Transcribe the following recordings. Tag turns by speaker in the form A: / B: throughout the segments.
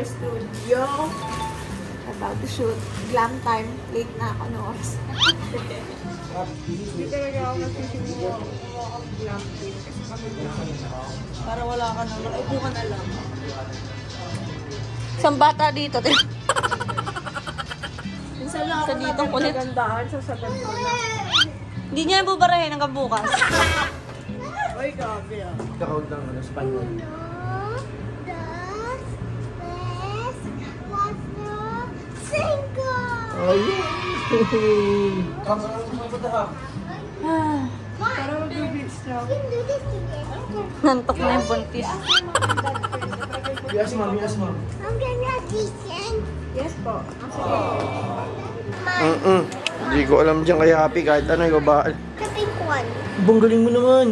A: studio. About to shoot. Glam time. Late na ako no oras. Hindi talaga ako nagsisimula ang glam time. Para wala ka na. Upo ka na lang.
B: Isang bata dito.
A: Minsan lang ako nagagandaan sa sagad ko na.
B: Hindi niya yung bubarahin hanggang bukas.
A: Ay, gabi ah.
C: Kakawag ng Spanyol.
A: Parang mag-beach na.
B: Nantok na yung buntis.
C: Yes, ma'am. Yes, ma'am.
A: Yes po.
C: Hindi ko alam dyan kay Happy kahit ano yung ba.
D: The pink one.
C: Bang galing mo naman.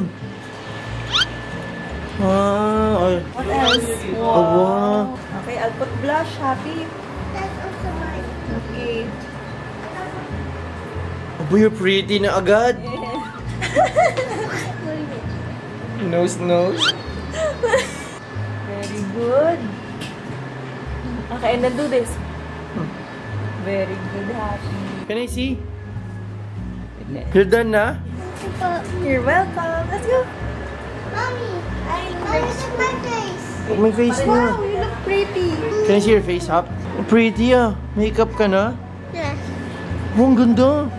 C: Ay.
A: What else?
C: Oh, wow.
A: Okay, I'll put blush. Happy.
D: That's also mine.
A: Okay.
C: Abo, you're pretty na agad. Nose.
A: Very good. Okay, and then do this. Very good, Happy.
C: Can I see? You're done na?
A: You're welcome. Let's go.
D: Mommy, look at my face.
C: My face na.
A: Wow, you look pretty.
C: Can I see your face, Hap? Pretty ah. Makeup ka na?
D: Yes.
C: Oh, ang ganda.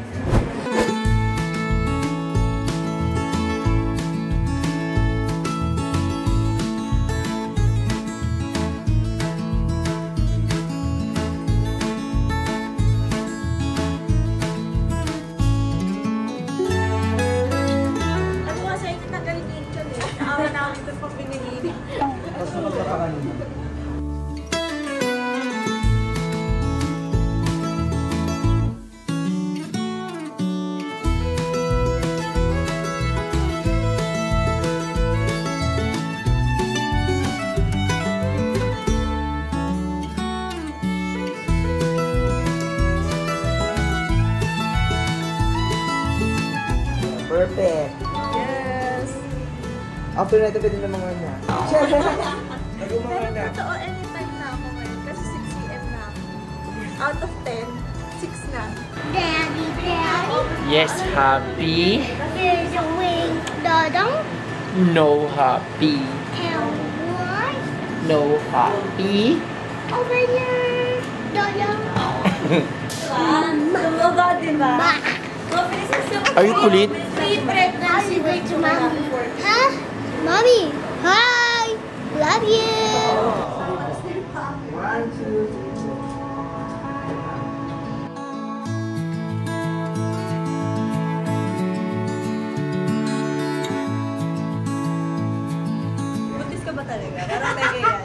C: Perfect.
A: Yes.
C: After natin pwede na mga na.
A: Pero totoo, anytime na ako ngayon. Kasi 6 AM na ako. Out of 10, 6 na.
D: Daddy.
C: Yes, Happy.
D: Here's a wing. Dodong.
C: No, Happy.
D: And what?
C: No, Happy.
D: Over here. Dodong.
A: Tumaga, diba?
D: Bah.
C: Are you kulit?
D: Favorite nasi with mommy. Huh? Mommy. Hi. Love you.
A: Buntis ka ba talaga? Parang mega yan.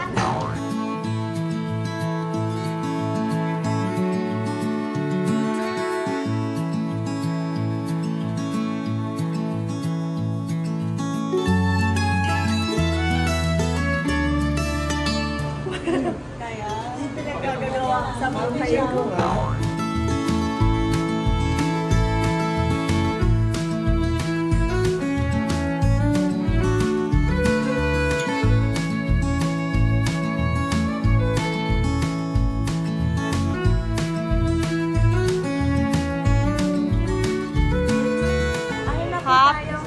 A: Kaya, pinagagagawa sa buhay ko. Ay, naku tayo.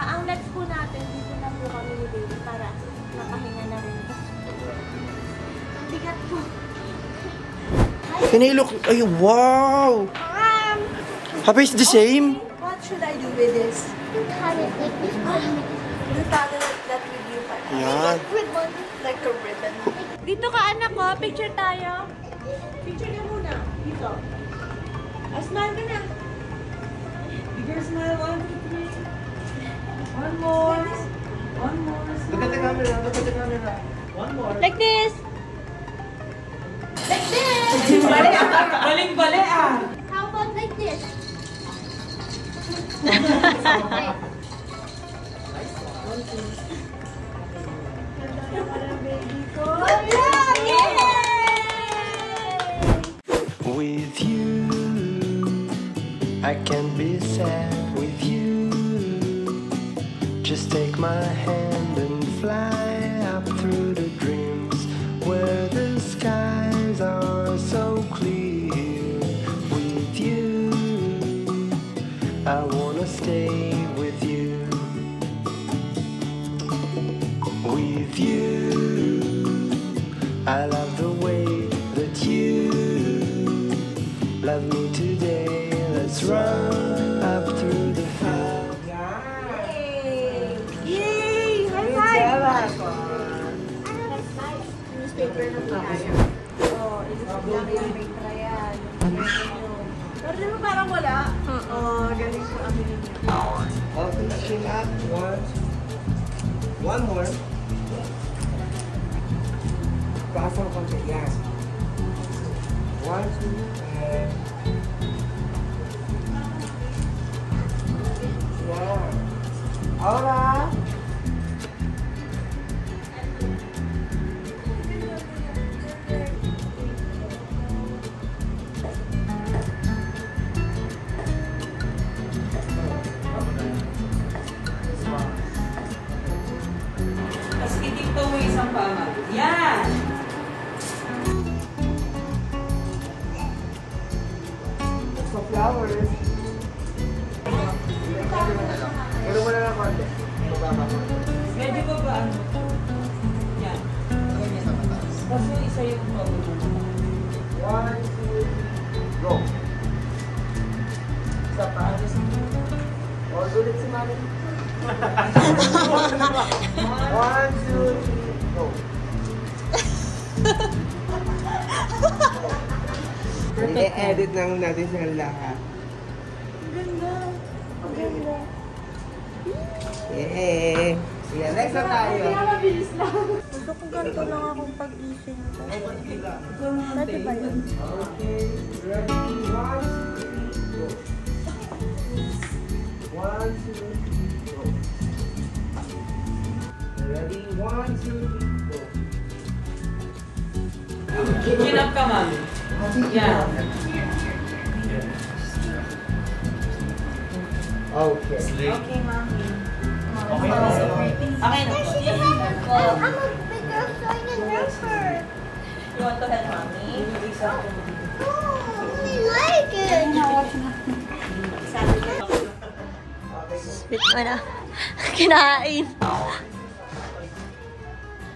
A: Ang next po natin, dito na po kami ni Baby para nakahinga na rin. Ang bigat po.
C: Can I look? Ay, wow! Happy is the same?
A: What should I do with this?
D: Cut it like this.
A: You tattle that with you pa.
C: Yan.
D: Ribbon.
A: Like a ribbon. Dito ka anak ko, picture tayo. Picture ka muna. Dito. Smile ka na. Bigger smile. 1, 2, 3. One more. One more.
C: Look at the camera. Look at the camera. One more.
B: Like this.
D: Like this.
A: Balik-balik ah.
D: How about like this?
C: With you, I can be sad with you. Just take my hand and fly up through the dreams where the skies are so clear with you. I wanna stay with you. With you, I love the way that you love me today. Let's run up through the field.
A: Yay! High five! Newspaper na po tayo. Oo, ilusog lang yung paper yan. Pero di ba parang wala? Oo, galing po kami ninyo.
C: Okay, chin up. One more. Pass ang konti. Yan. 1, 2, and... Yan. Ahora.
A: Tapos itikto mo isang pama. Yan!
C: So flowers. Pero wala lang konti.
A: Medyo ba ba ano? Yan. Tapos yung isa yung pama.
C: 1, 2, go. Isa pa. O, ulit si Mami. 1, 2, 3, go. I-edit lang natin silang lahat.
A: Ang ganda. Ang ganda.
C: Yay! Sige, next na tayo.
A: Kaya mabilis lang.
B: Gusto ko ganito lang akong pag-ising ko. Pwede ba yun?
C: Okay, ready? 1, 2, 3, go. 1, 2, go. Ready? 1, 2, 3, go.
A: Chin up ka, ma'am. Yan.
C: Okay.
A: Okay, mami. Okay na. Okay na po.
D: I'm a bigger sign and number.
A: You want to help mommy?
D: Oh, I like it.
B: Sweet mo na. Kinain.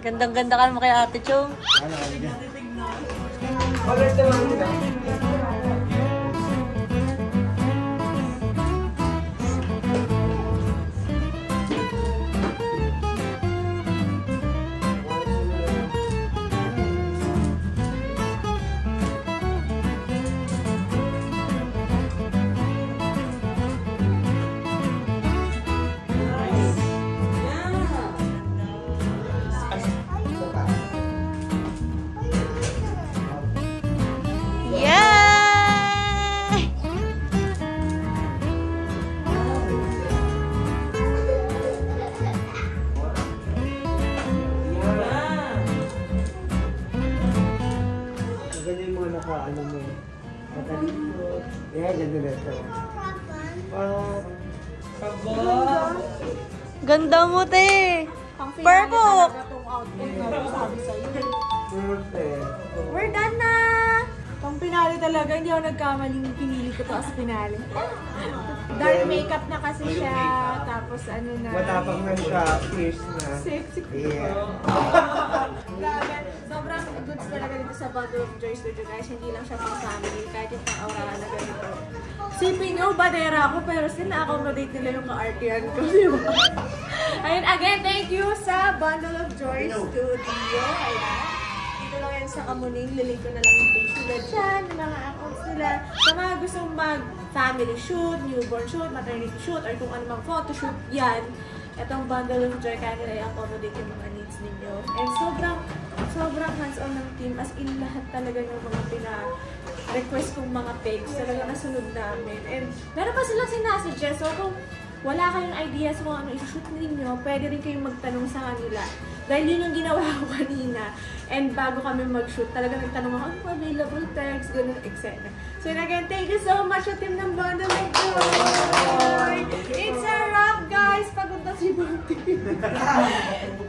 B: Gandang-ganda ka naman kay Ate Chong.
C: Alright naman.
B: Yay!
C: Maganda yung mga naka-ano mo eh. Matalito. Yeah, ganda na ito.
B: Ganda mo, te. Purple.
C: Perfect.
A: We're done na! Pang pinali talaga, hindi ako nagkamaling pinili ko to as pinali. Dark makeup na kasi siya, tapos ano na.
C: Matapang na siya, fierce na.
A: Sexy.
C: Yeah.
A: Grabe. Sobrang goods talaga dito sa Bundle of Joy Studio, guys. Hindi lang siya pang family, kahit yung pang-aurahan na ganito. Sipin nyo, badera ako, pero still na-accommodate nila yung ka-artian ko, di ba? Ayun, again, thank you sa Bundle of Joy Studio. Ayan. Dito lang yan sa Kamuning. Lilink ko na lang yung page nila dyan, yung mga accounts nila. Sa mga gustong mag-family shoot, newborn shoot, maternity shoot, or kung ano mang photoshoot, yan. Itong Bundle of Joy, kaya nila i-accommodate yung mga needs ninyo. And sobrang hands-on ng team. As in, lahat talaga ng mga pina-request kong mga page. Talaga nasunod namin. And meron pa silang sinasuggest. So, kung wala kayong ideas kung ano i-shoot ninyo, pwede rin kayong magtanong sa kanila. Dahil yun yung ginawa ko kanina. And bago kami mag-shoot, talaga nagtanong ako, ano available tags, gano'n, etc. So again, thank you so much sa team ng Bundle of Joy! It's a wrap, guys! Pagod na si Bunty.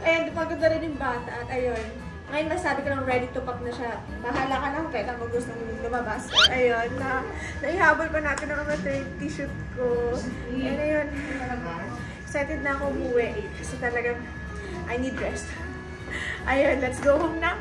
A: And pagod na rin yung bata. At ayun, Ngayon masabi ko lang ready to pack na siya. Bahala ka lang kailan mo gusto mong lumabas. Ayun, naihabol pa natin ang maternity shoot ko. And ayun, excited na ako umuwi. Kasi talagang I need rest. Ayun, let's go home na.